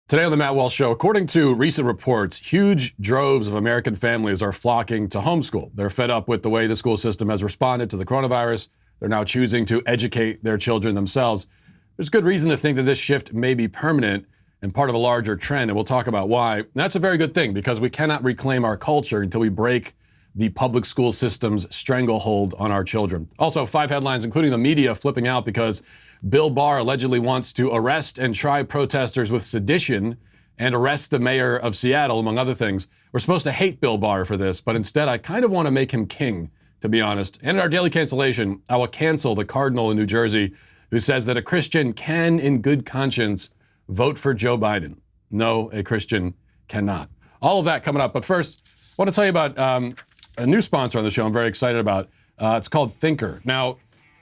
Today on the Matt Walsh Show, according to recent reports, huge droves of American families are flocking to homeschool. They're fed up with the way the school system has responded to the coronavirus. They're now choosing to educate their children themselves. There's good reason to think that this shift may be permanent and part of a larger trend, and we'll talk about why. And that's a very good thing because we cannot reclaim our culture until we break the public school system's stranglehold on our children. Also, 5 headlines, including the media flipping out because Bill Barr allegedly wants to arrest and try protesters with sedition and arrest the mayor of Seattle, among other things. We're supposed to hate Bill Barr for this, but instead I kind of want to make him king, to be honest. And in our Daily Cancellation, I will cancel the Cardinal in New Jersey who says that a Christian can, in good conscience, vote for Joe Biden. No, a Christian cannot. All of that coming up. But first, I want to tell you about a new sponsor on the show I'm very excited about. It's called Thinker. Now,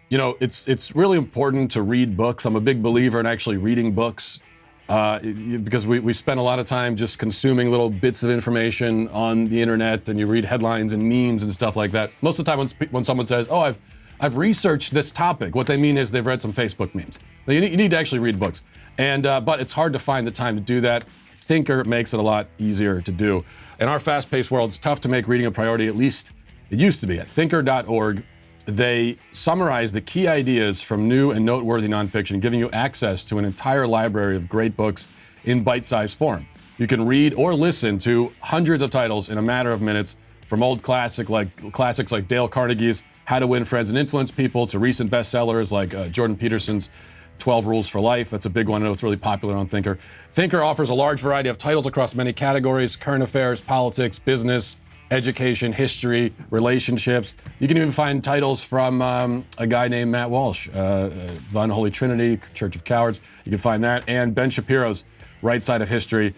you know, it's really important to read books. I'm a big believer in actually reading books because we spend a lot of time just consuming little bits of information on the internet, and you read headlines and memes and stuff like that. Most of the time when someone says, oh, I've researched this topic, what they mean is they've read some Facebook memes. Now, you need to actually read books. And but it's hard to find the time to do that. Thinker makes it a lot easier to do. In our fast-paced world, it's tough to make reading a priority, at least it used to be. At thinker.org, they summarize the key ideas from new and noteworthy nonfiction, giving you access to an entire library of great books in bite-sized form. You can read or listen to hundreds of titles in a matter of minutes, from old classics like Dale Carnegie's How to Win Friends and Influence People to recent bestsellers like Jordan Peterson's 12 Rules for Life. That's a big one. I know it's really popular on Thinker. Thinker offers a large variety of titles across many categories: current affairs, politics, business, education, history, relationships. You can even find titles from a guy named Matt Walsh, The Unholy Trinity, Church of Cowards. You can find that, and Ben Shapiro's Right Side of History.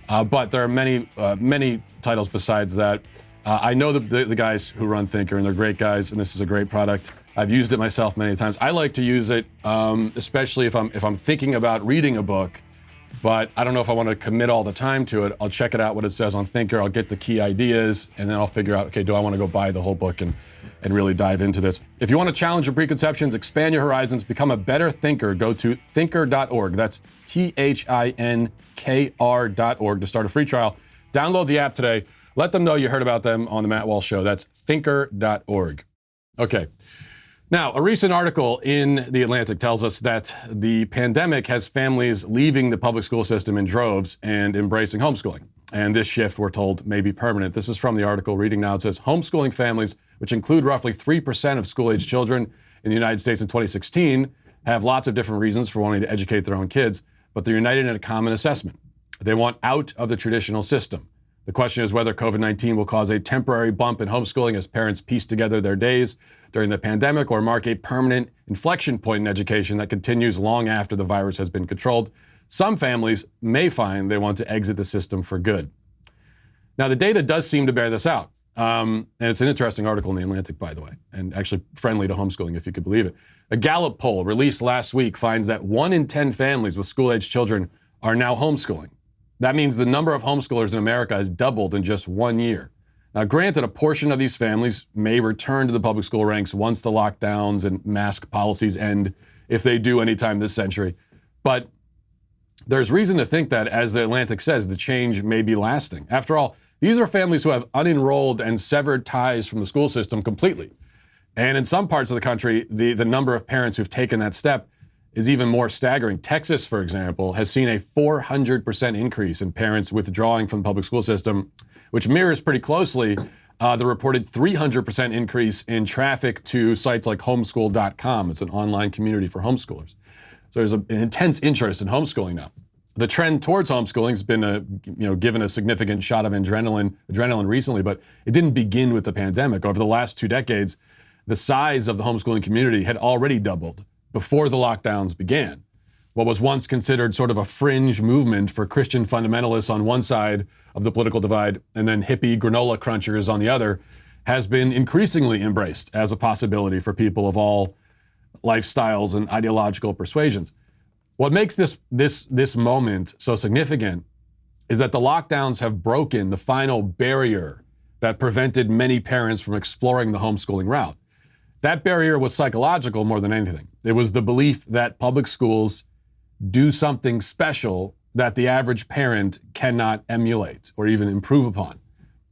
But there are many titles besides that. I know the guys who run Thinker, and they're great guys, and this is a great product. I've used it myself many times. I like to use it, especially if I'm thinking about reading a book, but I don't know if I want to commit all the time to it. I'll check it out what it says on Thinker. I'll get the key ideas, and then I'll figure out, okay, do I want to go buy the whole book and really dive into this? If you want to challenge your preconceptions, expand your horizons, become a better thinker, go to thinker.org. That's THINKR.org to start a free trial. Download the app today. Let them know you heard about them on the Matt Walsh Show. That's thinker.org. Okay. Now, a recent article in The Atlantic tells us that the pandemic has families leaving the public school system in droves and embracing homeschooling. And this shift, we're told, may be permanent. This is from the article. Reading now, it says, homeschooling families, which include roughly 3% of school-age children in the United States in 2016, have lots of different reasons for wanting to educate their own kids, but they're united in a common assessment. They want out of the traditional system. The question is whether COVID-19 will cause a temporary bump in homeschooling as parents piece together their days during the pandemic, or mark a permanent inflection point in education that continues long after the virus has been controlled. Some families may find they want to exit the system for good. Now, the data does seem to bear this out. And it's an interesting article in The Atlantic, by the way, and actually friendly to homeschooling, if you could believe it. A Gallup poll released last week finds that 1 in 10 families with school-age children are now homeschooling. That means the number of homeschoolers in America has doubled in just 1 year. Now, granted, a portion of these families may return to the public school ranks once the lockdowns and mask policies end, if they do anytime this century. But there's reason to think that, as The Atlantic says, the change may be lasting. After all, these are families who have unenrolled and severed ties from the school system completely. And in some parts of the country, the number of parents who've taken that step is even more staggering. Texas, for example, has seen a 400% increase in parents withdrawing from the public school system, which mirrors pretty closely the reported 300% increase in traffic to sites like homeschool.com. It's an online community for homeschoolers. So there's an intense interest in homeschooling now. The trend towards homeschooling has been given a significant shot of adrenaline recently, but it didn't begin with the pandemic. Over the last 2 decades, the size of the homeschooling community had already doubled before the lockdowns began. What was once considered sort of a fringe movement for Christian fundamentalists on one side of the political divide and then hippie granola crunchers on the other has been increasingly embraced as a possibility for people of all lifestyles and ideological persuasions. What makes this moment so significant is that the lockdowns have broken the final barrier that prevented many parents from exploring the homeschooling route. That barrier was psychological more than anything. It was the belief that public schools do something special that the average parent cannot emulate or even improve upon.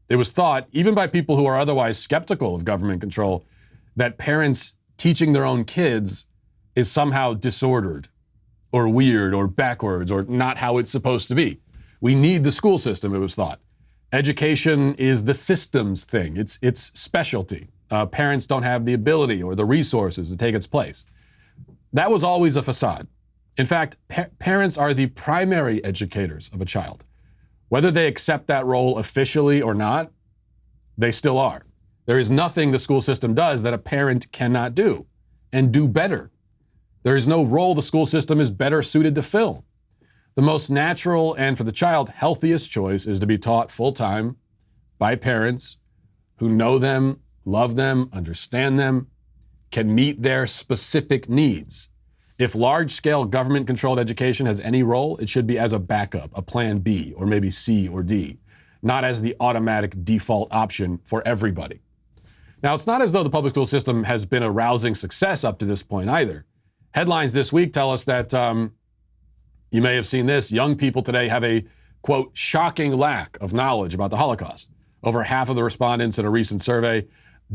It was thought, even by people who are otherwise skeptical of government control, that parents teaching their own kids is somehow disordered or weird or backwards or not how it's supposed to be. We need the school system, it was thought. Education is the system's thing. It's specialty. Parents don't have the ability or the resources to take its place. That was always a facade. In fact, parents are the primary educators of a child. Whether they accept that role officially or not, they still are. There is nothing the school system does that a parent cannot do and do better. There is no role the school system is better suited to fill. The most natural and, for the child, healthiest choice is to be taught full-time by parents who know them, love them, understand them, can meet their specific needs. If large-scale government-controlled education has any role, it should be as a backup, a plan B, or maybe C or D, not as the automatic default option for everybody. Now, it's not as though the public school system has been a rousing success up to this point either. Headlines this week tell us that, you may have seen this, young people today have a, quote, shocking lack of knowledge about the Holocaust. Over half of the respondents in a recent survey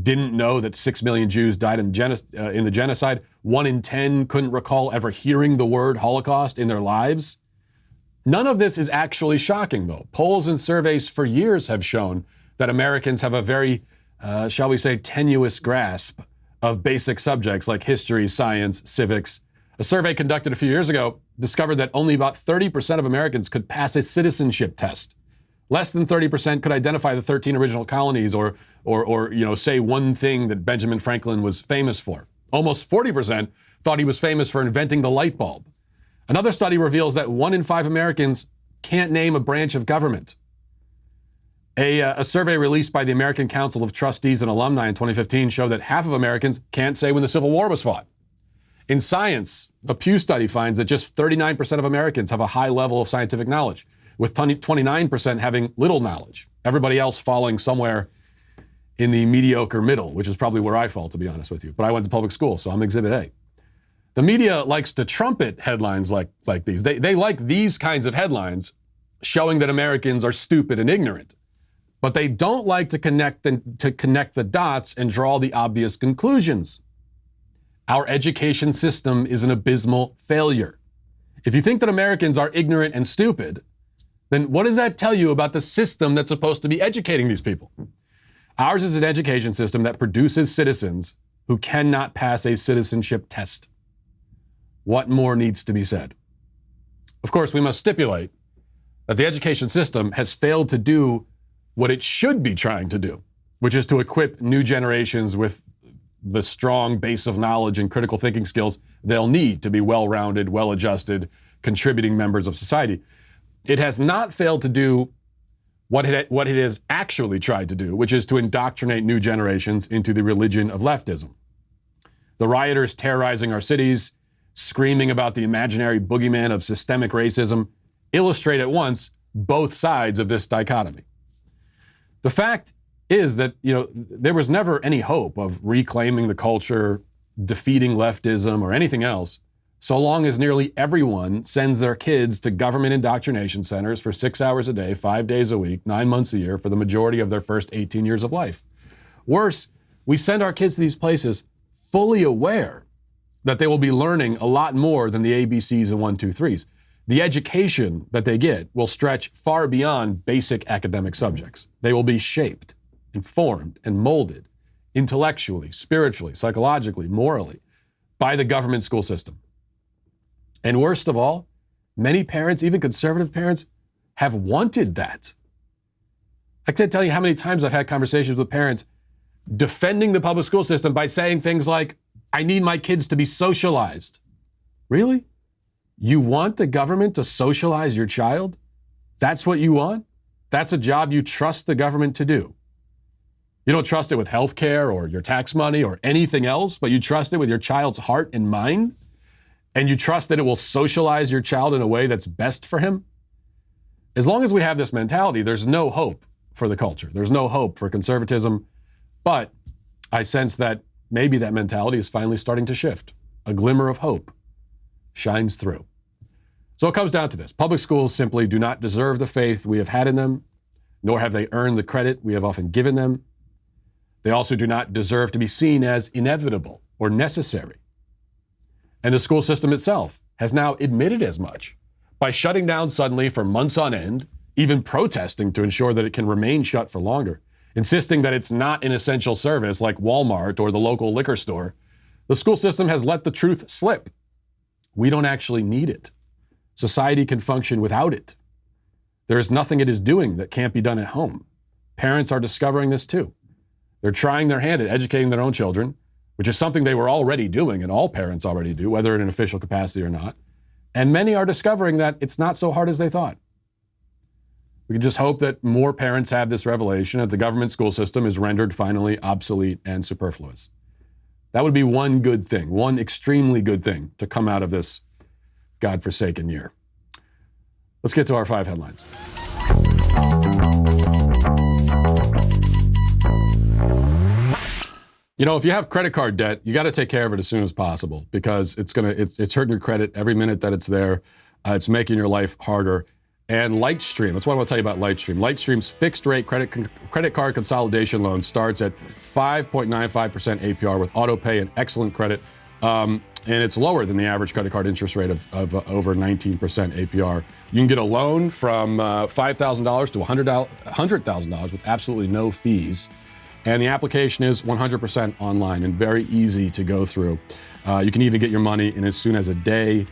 didn't know that 6 million Jews died in the genocide. 1 in 10 couldn't recall ever hearing the word Holocaust in their lives. None of this is actually shocking, though. Polls and surveys for years have shown that Americans have a very, shall we say, tenuous grasp of basic subjects like history, science, civics. A survey conducted a few years ago discovered that only about 30% of Americans could pass a citizenship test. Less than 30% could identify the 13 original colonies or say one thing that Benjamin Franklin was famous for. Almost 40% thought he was famous for inventing the light bulb. Another study reveals that 1 in 5 Americans can't name a branch of government. A survey released by the American Council of Trustees and Alumni in 2015 showed that half of Americans can't say when the Civil War was fought. In science, a Pew study finds that just 39% of Americans have a high level of scientific knowledge, with 29% having little knowledge. Everybody else falling somewhere in the mediocre middle, which is probably where I fall, to be honest with you. But I went to public school, so I'm Exhibit A. The media likes to trumpet headlines like these. They like these kinds of headlines showing that Americans are stupid and ignorant. But they don't like to connect the dots and draw the obvious conclusions. Our education system is an abysmal failure. If you think that Americans are ignorant and stupid, then what does that tell you about the system that's supposed to be educating these people? Ours is an education system that produces citizens who cannot pass a citizenship test. What more needs to be said? Of course, we must stipulate that the education system has failed to do what it should be trying to do, which is to equip new generations with the strong base of knowledge and critical thinking skills they'll need to be well-rounded, well-adjusted, contributing members of society. It has not failed to do what it has actually tried to do, which is to indoctrinate new generations into the religion of leftism. The rioters terrorizing our cities, screaming about the imaginary boogeyman of systemic racism, illustrate at once both sides of this dichotomy. The fact is that, there was never any hope of reclaiming the culture, defeating leftism, or anything else, so long as nearly everyone sends their kids to government indoctrination centers for 6 hours a day, 5 days a week, 9 months a year for the majority of their first 18 years of life. Worse, we send our kids to these places fully aware that they will be learning a lot more than the ABCs and 1, 2, 3s. The education that they get will stretch far beyond basic academic subjects. They will be shaped, informed, and molded intellectually, spiritually, psychologically, morally by the government school system. And worst of all, many parents, even conservative parents, have wanted that. I can't tell you how many times I've had conversations with parents defending the public school system by saying things like, I need my kids to be socialized. Really? You want the government to socialize your child? That's what you want? That's a job you trust the government to do. You don't trust it with health care or your tax money or anything else, but you trust it with your child's heart and mind? And you trust that it will socialize your child in a way that's best for him? As long as we have this mentality, there's no hope for the culture. There's no hope for conservatism. But I sense that maybe that mentality is finally starting to shift. A glimmer of hope shines through. So it comes down to this. Public schools simply do not deserve the faith we have had in them, nor have they earned the credit we have often given them. They also do not deserve to be seen as inevitable or necessary. And the school system itself has now admitted as much by shutting down suddenly for months on end, even protesting to ensure that it can remain shut for longer, insisting that it's not an essential service like Walmart or the local liquor store. The school system has let the truth slip. We don't actually need it. Society can function without it. There is nothing it is doing that can't be done at home. Parents are discovering this too. They're trying their hand at educating their own children, which is something they were already doing, and all parents already do, whether in an official capacity or not. And many are discovering that it's not so hard as they thought. We can just hope that more parents have this revelation that the government school system is rendered finally obsolete and superfluous. That would be one good thing, one extremely good thing to come out of this godforsaken year. Let's get to our 5 headlines. You know, if you have credit card debt, you got to take care of it as soon as possible because it's hurting your credit every minute that it's there. It's making your life harder. And Lightstream, that's what I want to tell you about Lightstream. Lightstream's fixed rate credit card consolidation loan starts at 5.95% APR with auto pay and excellent credit. And it's lower than the average credit card interest rate of over 19% APR. You can get a loan from $5,000 to $100,000 with absolutely no fees. And the application is 100% online and very easy to go through. You can even get your money in as soon as a day.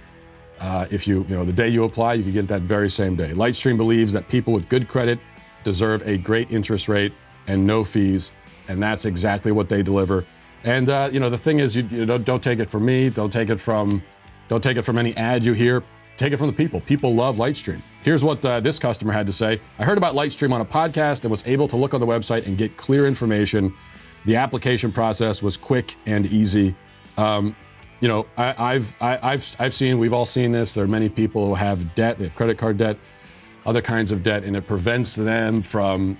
If the day you apply, you can get that very same day. Lightstream believes that people with good credit deserve a great interest rate and no fees, and that's exactly what they deliver. And the thing is, don't take it from me, don't take it from any ad you hear. Take it from the people. People love Lightstream. Here's what this customer had to say. I heard about Lightstream on a podcast and was able to look on the website and get clear information. The application process was quick and easy. I've seen, we've all seen this. There are many people who have debt. They have credit card debt, other kinds of debt, and it prevents them from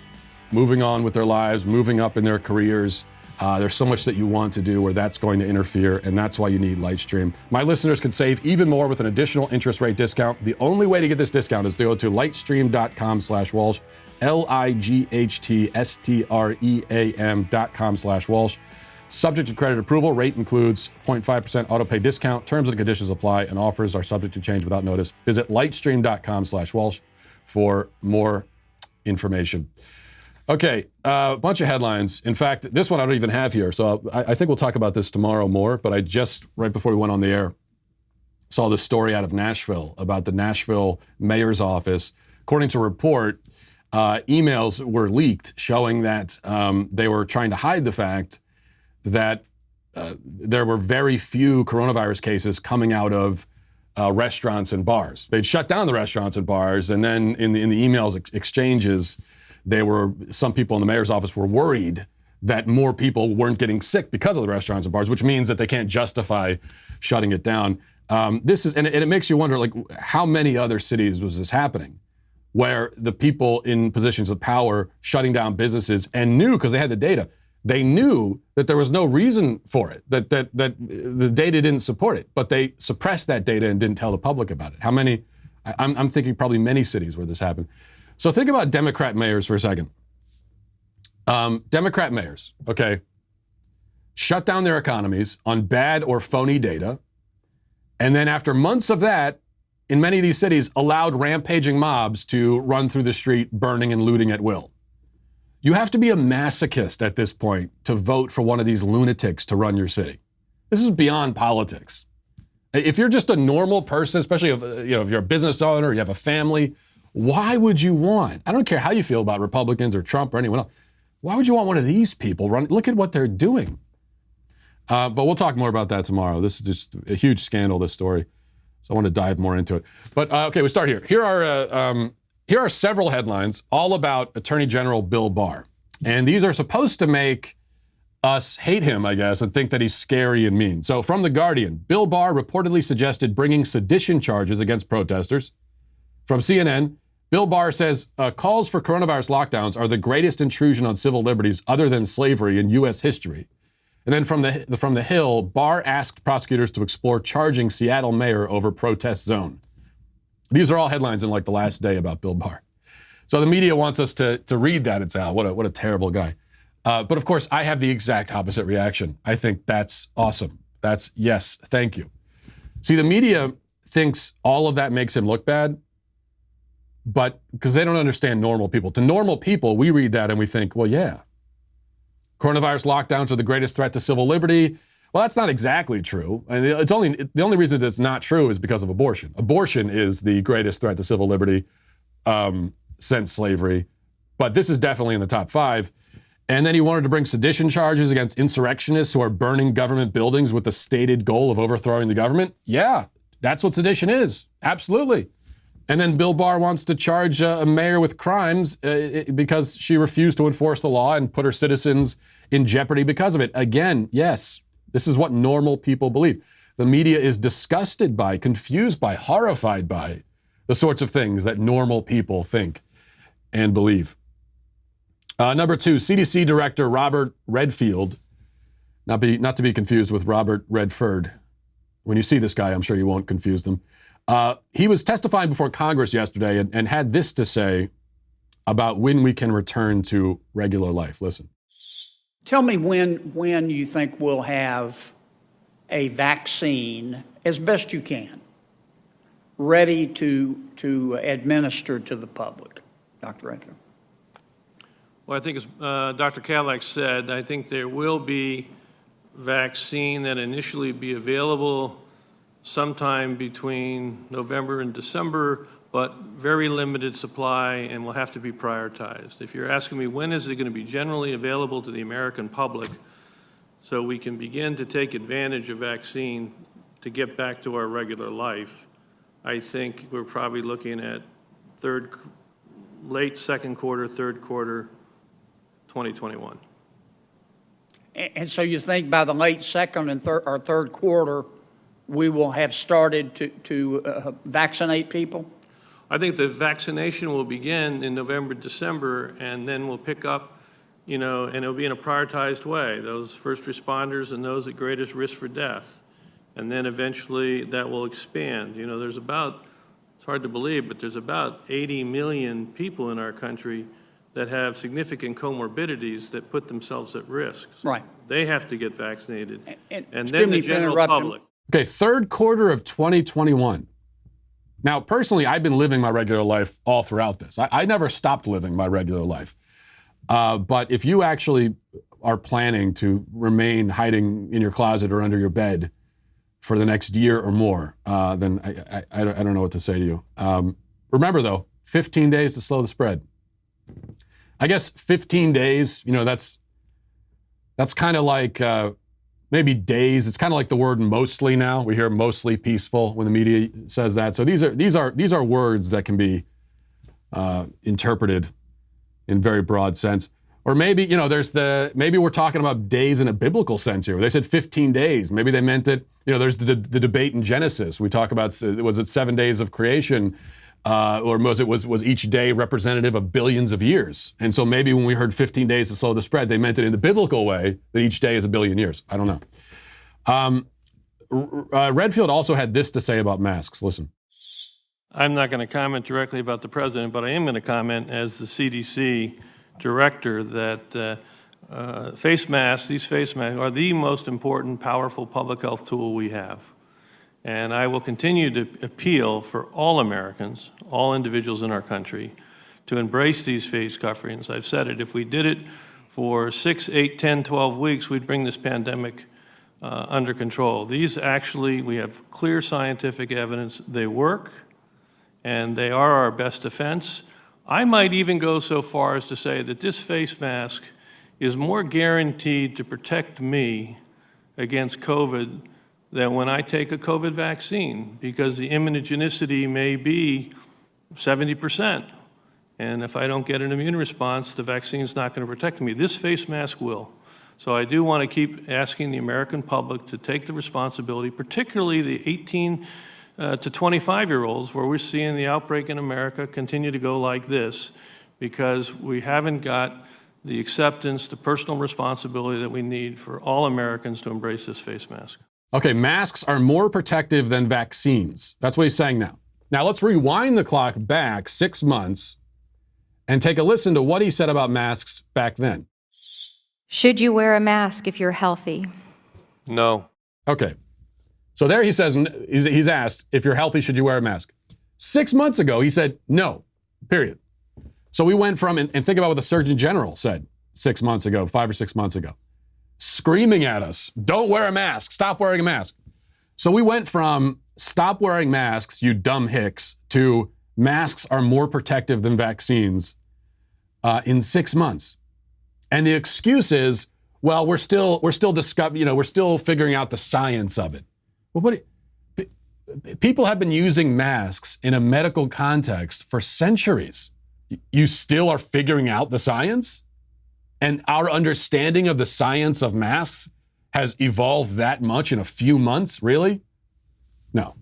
moving on with their lives, moving up in their careers. There's so much that you want to do where that's going to interfere, and that's why you need Lightstream. My listeners can save even more with an additional interest rate discount. The only way to get this discount is to go to lightstream.com/Walsh, lightstream.com/Walsh. Subject to credit approval. Rate includes 0.5% auto pay discount. Terms and conditions apply, and offers are subject to change without notice. Visit lightstream.com/Walsh for more information. Okay, a bunch of headlines. In fact, this one I don't even have here, so I think we'll talk about this tomorrow more, but I just, right before we went on the air, saw this story out of Nashville about the Nashville mayor's office. According to a report, emails were leaked showing that they were trying to hide the fact that there were very few coronavirus cases coming out of restaurants and bars. They'd shut down the restaurants and bars, and then in the emails exchanges, some people in the mayor's office were worried that more people weren't getting sick because of the restaurants and bars, which means that they can't justify shutting it down. And it makes you wonder, like, how many other cities was this happening, where the people in positions of power shutting down businesses and knew, because they had the data, they knew that there was no reason for it, that the data didn't support it, but they suppressed that data and didn't tell the public about it. How many? I'm thinking probably many cities where this happened. So think about Democrat mayors for a second. Democrat mayors, okay, shut down their economies on bad or phony data, and then after months of that, in many of these cities, allowed rampaging mobs to run through the street, burning and looting at will. You have to be a masochist at this point to vote for one of these lunatics to run your city. This is beyond politics. If you're just a normal person, especially if you're a business owner, you have a family, why would you want, I don't care how you feel about Republicans or Trump or anyone else, why would you want one of these people run? Look at what they're doing. But we'll talk more about that tomorrow. This is just a huge scandal, this story. So I want to dive more into it. But okay, we start here. Here are several headlines all about Attorney General Bill Barr. And these are supposed to make us hate him, I guess, and think that he's scary and mean. So from The Guardian, Bill Barr reportedly suggested bringing sedition charges against protesters. From CNN, Bill Barr says calls for coronavirus lockdowns are the greatest intrusion on civil liberties other than slavery in U.S. history. And then from the Hill, Barr asked prosecutors to explore charging Seattle mayor over protest zone. These are all headlines in like the last day about Bill Barr. So the media wants us to read that and say, oh, what a terrible guy. But of course, I have the exact opposite reaction. I think that's awesome. That's yes, thank you. See, the media thinks all of that makes him look bad, but because they don't understand normal people. To normal people, we read that and we think, well, yeah, coronavirus lockdowns are the greatest threat to civil liberty. Well, that's not exactly true. And the only reason it's not true is because of abortion. Abortion is the greatest threat to civil liberty since slavery. But this is definitely in the top 5. And then he wanted to bring sedition charges against insurrectionists who are burning government buildings with the stated goal of overthrowing the government. Yeah, that's what sedition is. Absolutely. And then Bill Barr wants to charge a mayor with crimes because she refused to enforce the law and put her citizens in jeopardy because of it. Again, yes, this is what normal people believe. The media is disgusted by, confused by, horrified by the sorts of things that normal people think and believe. Number 2, CDC Director Robert Redfield, not to be confused with Robert Redford. When you see this guy, I'm sure you won't confuse them. He was testifying before Congress yesterday and had this to say about when we can return to regular life. Listen. Tell me when you think we'll have a vaccine, as best you can, ready to administer to the public, Dr. Redfield. Well, I think as Dr. Cadillac said, I think there will be vaccine that initially be available sometime between November and December, but very limited supply and will have to be prioritized. If you're asking me when is it going to be generally available to the American public so we can begin to take advantage of vaccine to get back to our regular life, I think we're probably looking at late second quarter, third quarter, 2021. And so you think by the late second and third quarter, we will have started to vaccinate people? I think the vaccination will begin in November, December, and then we'll pick up, and it'll be in a prioritized way, those first responders and those at greatest risk for death. And then eventually that will expand. There's about, it's hard to believe, but there's about 80 million people in our country that have significant comorbidities that put themselves at risk. So right. They have to get vaccinated. And then the general public. Okay, third quarter of 2021. Now, personally, I've been living my regular life all throughout this. I never stopped living my regular life. But if you actually are planning to remain hiding in your closet or under your bed for the next year or more, then I don't know what to say to you. Remember, though, 15 days to slow the spread. I guess 15 days, that's kind of like maybe days. It's kind of like the word mostly now. We hear mostly peaceful when the media says that. So these are words that can be interpreted in very broad sense. Or maybe, maybe we're talking about days in a biblical sense here. They said 15 days. Maybe they meant it, there's the debate in Genesis. We talk about, was it 7 days of creation? Or was each day representative of billions of years? And so maybe when we heard 15 days to slow the spread, they meant it in the biblical way that each day is a billion years. I don't know. Redfield also had this to say about masks. Listen. I'm not going to comment directly about the president, but I am going to comment as the CDC director that these face masks are the most important, powerful public health tool we have. And I will continue to appeal for all Americans, all individuals in our country, to embrace these face coverings. I've said it, if we did it for 6, 8, 10, 12 weeks, we'd bring this pandemic under control. These actually, we have clear scientific evidence, they work, and they are our best defense. I might even go so far as to say that this face mask is more guaranteed to protect me against COVID than when I take a COVID vaccine, because the immunogenicity may be 70%. And if I don't get an immune response, the vaccine's not going to protect me. This face mask will. So I do want to keep asking the American public to take the responsibility, particularly the 18 to 25-year-olds, where we're seeing the outbreak in America continue to go like this, because we haven't got the acceptance, the personal responsibility that we need for all Americans to embrace this face mask. Okay, masks are more protective than vaccines. That's what he's saying now. Now let's rewind the clock back 6 months and take a listen to what he said about masks back then. Should you wear a mask if you're healthy? No. Okay. So there he says, he's asked, if you're healthy, should you wear a mask? 6 months ago, he said no, period. So we went from, and think about what the Surgeon General said 6 months ago, 5 or 6 months ago, screaming at us, don't wear a mask, stop wearing a mask. So we went from stop wearing masks, you dumb hicks, to masks are more protective than vaccines in 6 months. And the excuse is, well, we're still discovering, we're still figuring out the science of it. Well, people have been using masks in a medical context for centuries. You still are figuring out the science? And our understanding of the science of masks has evolved that much in a few months, really? No.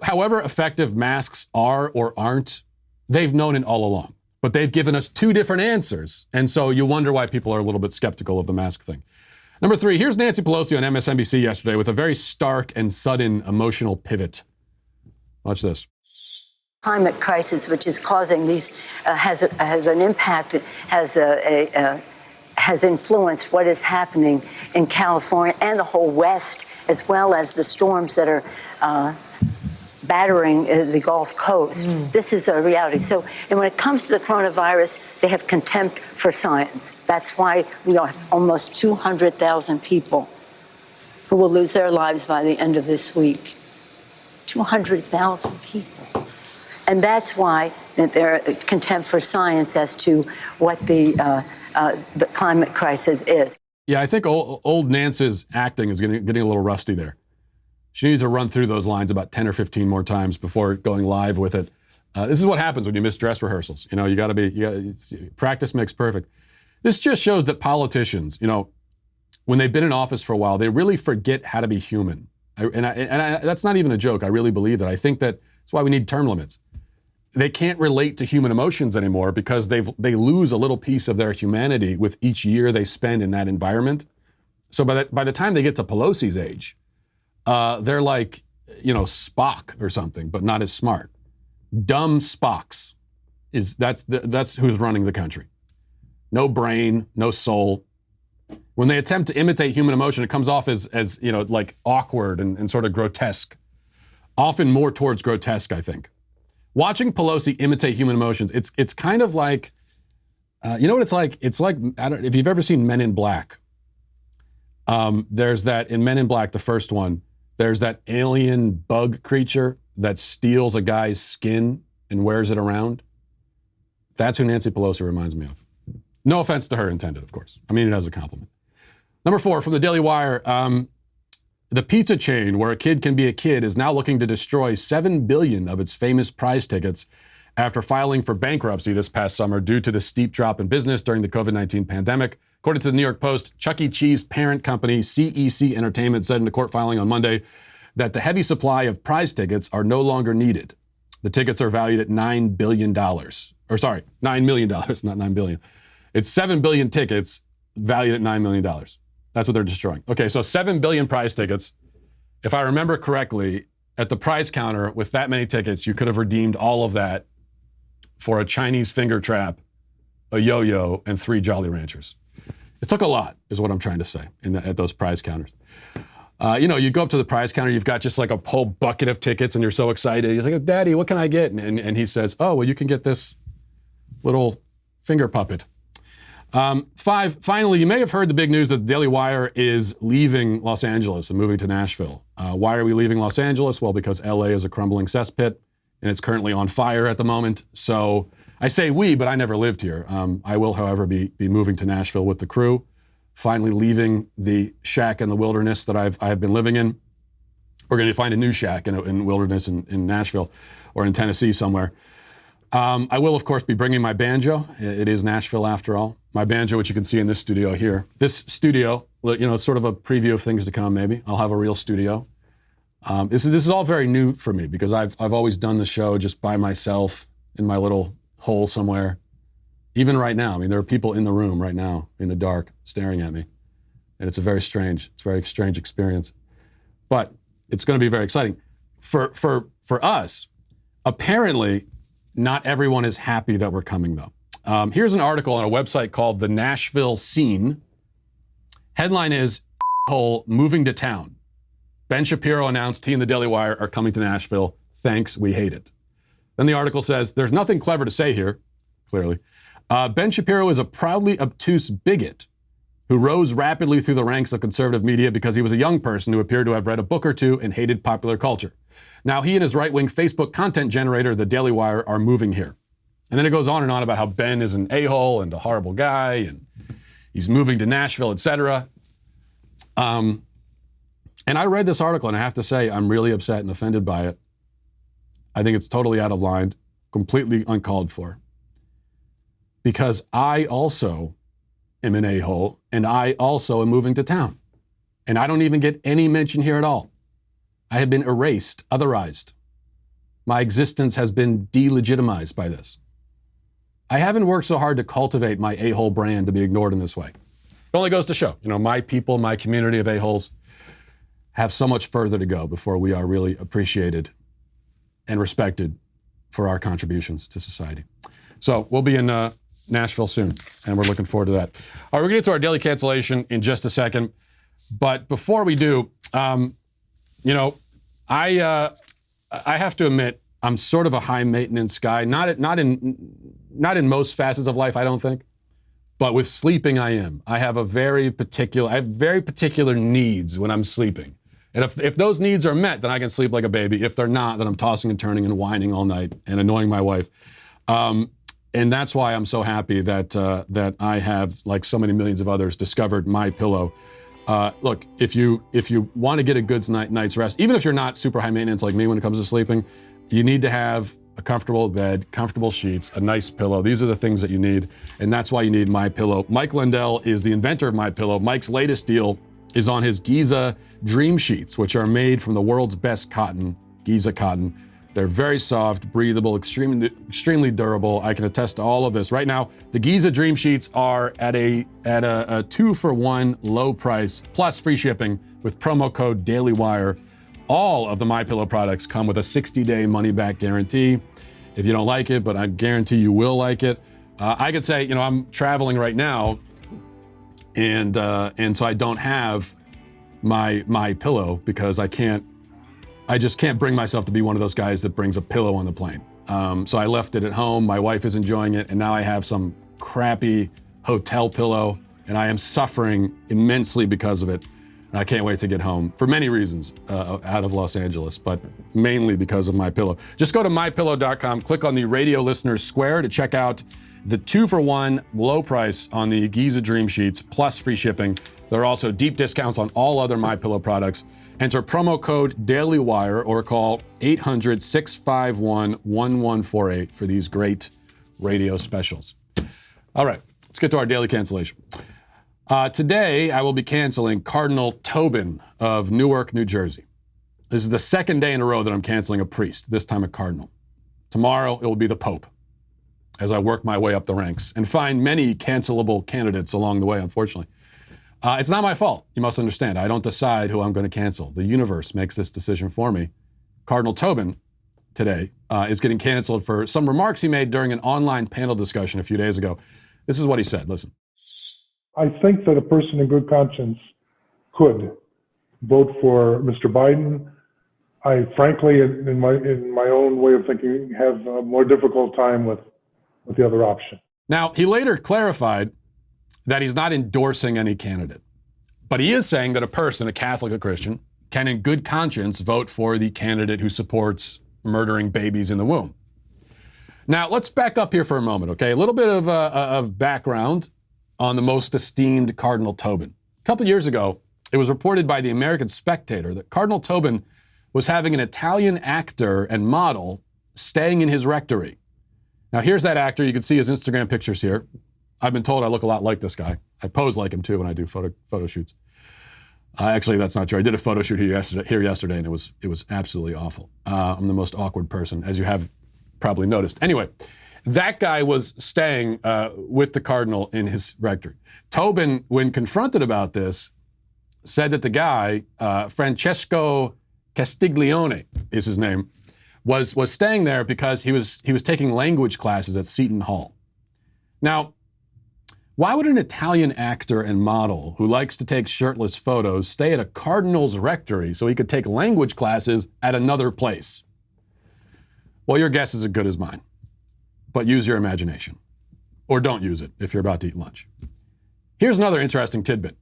However effective masks are or aren't, they've known it all along. But they've given us two different answers. And so you wonder why people are a little bit skeptical of the mask thing. Number 3, here's Nancy Pelosi on MSNBC yesterday with a very stark and sudden emotional pivot. Watch this. Climate crisis, which is causing these, has an impact, has influenced what is happening in California and the whole West, as well as the storms that are battering the Gulf Coast. This is a reality. So, and when it comes to the coronavirus, they have contempt for science. That's why we have almost 200,000 people who will lose their lives by the end of this week. 200,000 people. And that's why that there contempt for science as to what the climate crisis is. Yeah, I think old Nance's acting is getting a little rusty there. She needs to run through those lines about 10 or 15 more times before going live with it. This is what happens when you miss dress rehearsals. You got to practice makes perfect. This just shows that politicians, when they've been in office for a while, they really forget how to be human. That's not even a joke. I really believe that. I think that's why we need term limits. They can't relate to human emotions anymore because they lose a little piece of their humanity with each year they spend in that environment. So by the time they get to Pelosi's age, they're like, Spock or something, but not as smart. Dumb Spocks that's who's running the country. No brain, no soul. When they attempt to imitate human emotion, it comes off as like awkward and sort of grotesque. Often more towards grotesque, I think. Watching Pelosi imitate human emotions, it's kind of like, you know what it's like? It's like, if you've ever seen Men in Black, there's that, in Men in Black, the first one, there's that alien bug creature that steals a guy's skin and wears it around. That's who Nancy Pelosi reminds me of. No offense to her intended, of course. I mean it as a compliment. Number 4, from the Daily Wire, the pizza chain where a kid can be a kid is now looking to destroy $7 billion of its famous prize tickets after filing for bankruptcy this past summer due to the steep drop in business during the COVID-19 pandemic. According to the New York Post, Chuck E. Cheese parent company CEC Entertainment said in a court filing on Monday that the heavy supply of prize tickets are no longer needed. The tickets are valued at $9 billion. $9 million, not $9 billion. It's 7 billion tickets valued at $9 million. That's what they're destroying. Okay, so 7 billion prize tickets. If I remember correctly, at the prize counter with that many tickets, you could have redeemed all of that for a Chinese finger trap, a yo-yo, and 3 Jolly Ranchers. It took a lot, is what I'm trying to say, at those prize counters. You go up to the prize counter, you've got just like a whole bucket of tickets, and you're so excited. He's like, oh, Daddy, what can I get? And he says, oh, well, you can get this little finger puppet. 5, finally, you may have heard the big news that the Daily Wire is leaving Los Angeles and moving to Nashville. Why are we leaving Los Angeles? Well, because LA is a crumbling cesspit, and it's currently on fire at the moment. So I say we, but I never lived here. I will, however, be moving to Nashville with the crew, finally leaving the shack in the wilderness that I've been living in. We're going to find a new shack in wilderness in Nashville or in Tennessee somewhere. I will, of course, be bringing my banjo. It is Nashville, after all. My banjo, which you can see in this studio here. This studio, is sort of a preview of things to come, maybe. I'll have a real studio. This is all very new for me because I've always done the show just by myself in my little hole somewhere. Even right now, there are people in the room right now in the dark staring at me. And it's a very strange experience. But it's going to be very exciting. for us, apparently, not everyone is happy that we're coming, though. Here's an article on a website called The Nashville Scene. Headline is, hole moving to town. Ben Shapiro announced he and the Daily Wire are coming to Nashville. Thanks, we hate it. Then the article says, there's nothing clever to say here, clearly. Ben Shapiro is a proudly obtuse bigot who rose rapidly through the ranks of conservative media because he was a young person who appeared to have read a book or two and hated popular culture. Now he and his right-wing Facebook content generator, the Daily Wire, are moving here. And then it goes on and on about how Ben is an a-hole and a horrible guy and he's moving to Nashville, etc. And I read this article, and I have to say, I'm really upset and offended by it. I think it's totally out of line, completely uncalled for. Because I also am an a-hole, and I also am moving to town. And I don't even get any mention here at all. I have been erased, otherized. My existence has been delegitimized by this. I haven't worked so hard to cultivate my a-hole brand to be ignored in this way. It only goes to show, my people, my community of a-holes have so much further to go before we are really appreciated and respected for our contributions to society. So we'll be in Nashville soon, and we're looking forward to that. All right, we're going to get to our daily cancellation in just a second. But before we do, I have to admit, I'm sort of a high maintenance guy. Not in most facets of life, I don't think. But with sleeping, I am. I have very particular needs when I'm sleeping. And if those needs are met, then I can sleep like a baby. If they're not, then I'm tossing and turning and whining all night and annoying my wife. And that's why I'm so happy that I have, like so many millions of others, discovered MyPillow. Look, if you want to get a good night's rest, even if you're not super high maintenance like me when it comes to sleeping, you need to have a comfortable bed, comfortable sheets, a nice pillow. These are the things that you need, and that's why you need MyPillow. Mike Lindell is the inventor of MyPillow. Mike's latest deal is on his Giza Dream Sheets, which are made from the world's best cotton, Giza cotton. They're very soft, breathable, extremely durable. I can attest to all of this. Right now, the Giza Dream Sheets are at a 2-for-1 low price plus free shipping with promo code DailyWire. All of the MyPillow products come with a 60-day money-back guarantee. If you don't like it, but I guarantee you will like it. I could say, I'm traveling right now, and so I don't have my pillow because I just can't bring myself to be one of those guys that brings a pillow on the plane. So I left it at home. My wife is enjoying it, and now I have some crappy hotel pillow, and I am suffering immensely because of it. And I can't wait to get home for many reasons out of Los Angeles, but mainly because of MyPillow. Just go to mypillow.com, click on the Radio Listeners Square to check out the 2-for-1 low price on the Giza Dream Sheets plus free shipping. There are also deep discounts on all other MyPillow products. Enter promo code DailyWire or call 800-651-1148 for these great radio specials. All right, let's get to our daily cancellation. Today, I will be canceling Cardinal Tobin of Newark, New Jersey. This is the second day in a row that I'm canceling a priest, this time a cardinal. Tomorrow, it will be the Pope, as I work my way up the ranks and find many cancelable candidates along the way, unfortunately. It's not my fault, you must understand. I don't decide who I'm going to cancel. The universe makes this decision for me. Cardinal Tobin, today, is getting canceled for some remarks he made during an online panel discussion a few days ago. This is what he said. Listen. I think that a person in good conscience could vote for Mr. Biden. I frankly, in my own way of thinking, have a more difficult time with the other option. Now, he later clarified that he's not endorsing any candidate, but he is saying that a person, a Catholic, a Christian, can in good conscience vote for the candidate who supports murdering babies in the womb. Now, let's back up here for a moment, okay? A little bit of background on the most esteemed Cardinal Tobin. A couple years ago, it was reported by the American Spectator that Cardinal Tobin was having an Italian actor and model staying in his rectory. Now, here's that actor. You can see his Instagram pictures here. I've been told I look a lot like this guy. I pose like him, too, when I do photo shoots. Actually, that's not true. I did a photo shoot here yesterday, and it was absolutely awful. I'm the most awkward person, as you have probably noticed. Anyway, that guy was staying with the cardinal in his rectory. Tobin, when confronted about this, said that the guy, Francesco Castiglione is his name, was staying there because he was taking language classes at Seton Hall. Now, why would an Italian actor and model who likes to take shirtless photos stay at a cardinal's rectory so he could take language classes at another place? Well, your guess is as good as mine, but use your imagination. Or don't use it if you're about to eat lunch. Here's another interesting tidbit.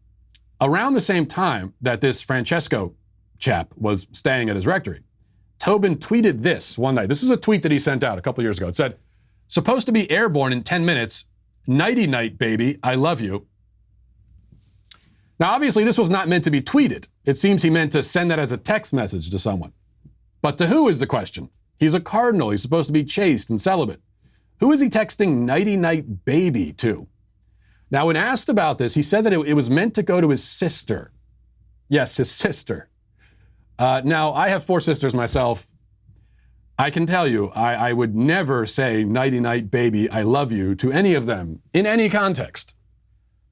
Around the same time that this Francesco chap was staying at his rectory, Tobin tweeted this one night. This was a tweet that he sent out a couple years ago. It said, "Supposed to be airborne in 10 minutes. Nighty night, baby. I love you." Now, obviously, this was not meant to be tweeted. It seems he meant to send that as a text message to someone. But to who is the question? He's a cardinal. He's supposed to be chaste and celibate. Who is he texting nighty night, baby to? Now, when asked about this, he said that it was meant to go to his sister. Yes, his sister. Now, I have 4 sisters myself. I can tell you, I would never say nighty night, baby, I love you to any of them in any context,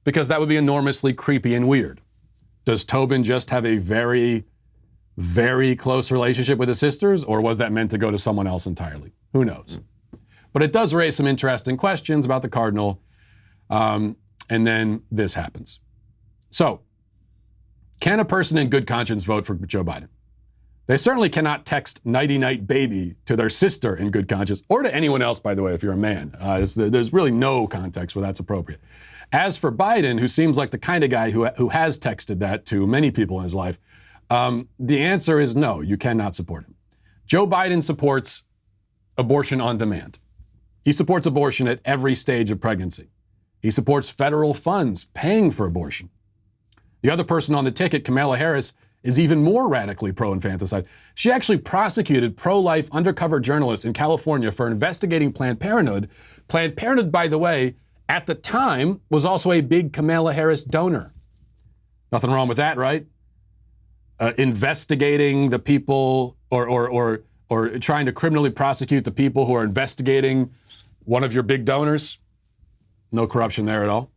because that would be enormously creepy and weird. Does Tobin just have a very, very close relationship with his sisters, or was that meant to go to someone else entirely? Who knows? But it does raise some interesting questions about the cardinal, and then this happens. So, can a person in good conscience vote for Joe Biden? They certainly cannot text nighty night baby to their sister in good conscience, or to anyone else, by the way, if you're a man. There's really no context where that's appropriate. As for Biden, who seems like the kind of guy who has texted that to many people in his life, the answer is no, you cannot support him. Joe Biden supports abortion on demand. He supports abortion at every stage of pregnancy. He supports federal funds paying for abortion. The other person on the ticket, Kamala Harris, is even more radically pro-infanticide. She actually prosecuted pro-life undercover journalists in California for investigating Planned Parenthood. Planned Parenthood, by the way, at the time was also a big Kamala Harris donor. Nothing wrong with that, right? Investigating the people or trying to criminally prosecute the people who are investigating one of your big donors. No corruption there at all.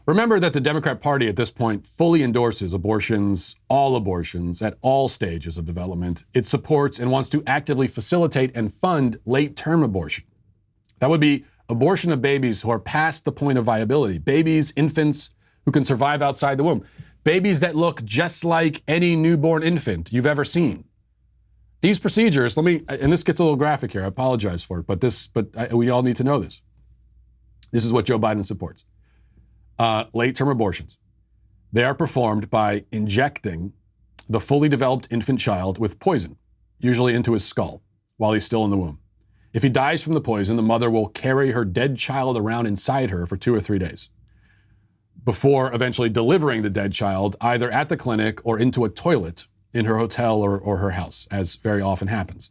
Remember that the Democrat Party at this point fully endorses abortions, all abortions, at all stages of development. It supports and wants to actively facilitate and fund late-term abortion. That would be abortion of babies who are past the point of viability. Babies, infants who can survive outside the womb. Babies that look just like any newborn infant you've ever seen. These procedures, and this gets a little graphic here, I apologize for it, but we all need to know this. This is what Joe Biden supports. Late-term abortions. They are performed by injecting the fully developed infant child with poison, usually into his skull, while he's still in the womb. If he dies from the poison, the mother will carry her dead child around inside her for 2 or 3 days before eventually delivering the dead child either at the clinic or into a toilet in her hotel or her house, as very often happens.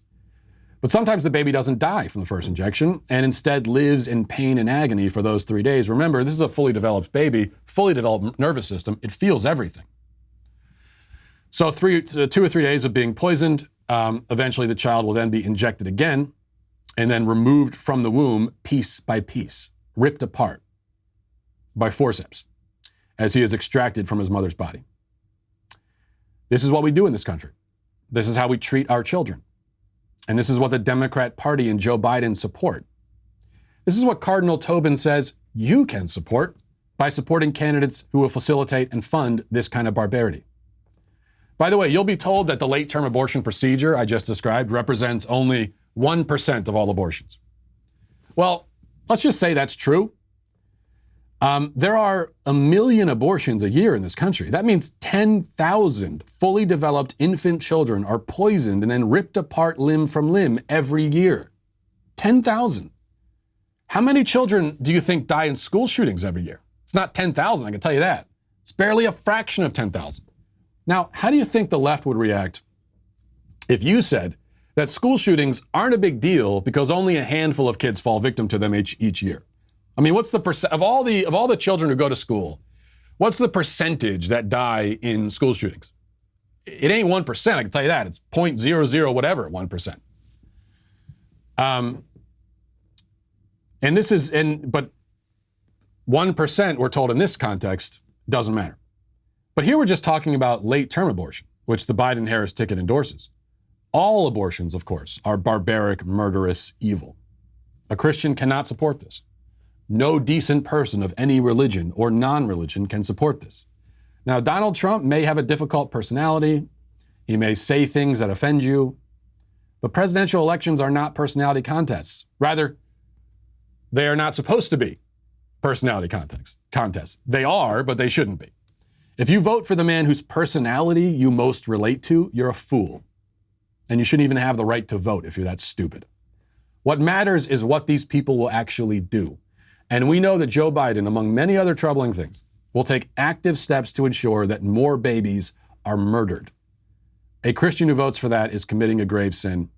But sometimes the baby doesn't die from the first injection and instead lives in pain and agony for those 3 days. Remember, this is a fully developed baby, fully developed nervous system. It feels everything. So 2 or 3 days of being poisoned, eventually the child will then be injected again and then removed from the womb piece by piece, ripped apart by forceps as he is extracted from his mother's body. This is what we do in this country. This is how we treat our children. And this is what the Democrat Party and Joe Biden support. This is what Cardinal Tobin says you can support by supporting candidates who will facilitate and fund this kind of barbarity. By the way, you'll be told that the late-term abortion procedure I just described represents only 1% of all abortions. Well, let's just say that's true. There are 1 million abortions a year in this country. That means 10,000 fully developed infant children are poisoned and then ripped apart limb from limb every year. 10,000. How many children do you think die in school shootings every year? It's not 10,000, I can tell you that. It's barely a fraction of 10,000. Now, how do you think the left would react if you said that school shootings aren't a big deal because only a handful of kids fall victim to them each year? I mean, what's the percent of all the children who go to school? What's the percentage that die in school shootings? It ain't 1%. I can tell you that. It's 0.00 whatever 1%. But 1%, we're told in this context, doesn't matter. But here we're just talking about late-term abortion, which the Biden-Harris ticket endorses. All abortions, of course, are barbaric, murderous evil. A Christian cannot support this. No decent person of any religion or non-religion can support this. Now, Donald Trump may have a difficult personality. He may say things that offend you. But presidential elections are not personality contests. Rather, they are not supposed to be personality contests. They are, but they shouldn't be. If you vote for the man whose personality you most relate to, you're a fool. And you shouldn't even have the right to vote if you're that stupid. What matters is what these people will actually do. And we know that Joe Biden, among many other troubling things, will take active steps to ensure that more babies are murdered. A Christian who votes for that is committing a grave sin.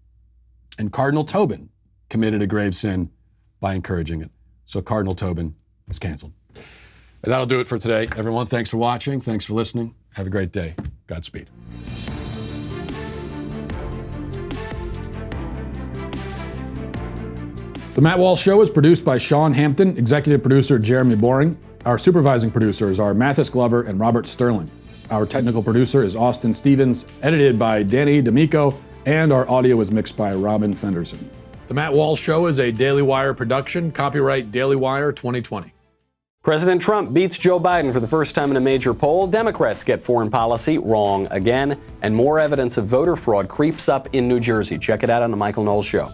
And Cardinal Tobin committed a grave sin by encouraging it. So Cardinal Tobin is canceled. And that'll do it for today. Everyone, thanks for watching. Thanks for listening. Have a great day. Godspeed. The Matt Walsh Show is produced by Sean Hampton, executive producer Jeremy Boring. Our supervising producers are Mathis Glover and Robert Sterling. Our technical producer is Austin Stevens, edited by Danny D'Amico, and our audio is mixed by Robin Fenderson. The Matt Walsh Show is a Daily Wire production, copyright Daily Wire 2020. President Trump beats Joe Biden for the first time in a major poll. Democrats get foreign policy wrong again, and more evidence of voter fraud creeps up in New Jersey. Check it out on The Michael Knowles Show.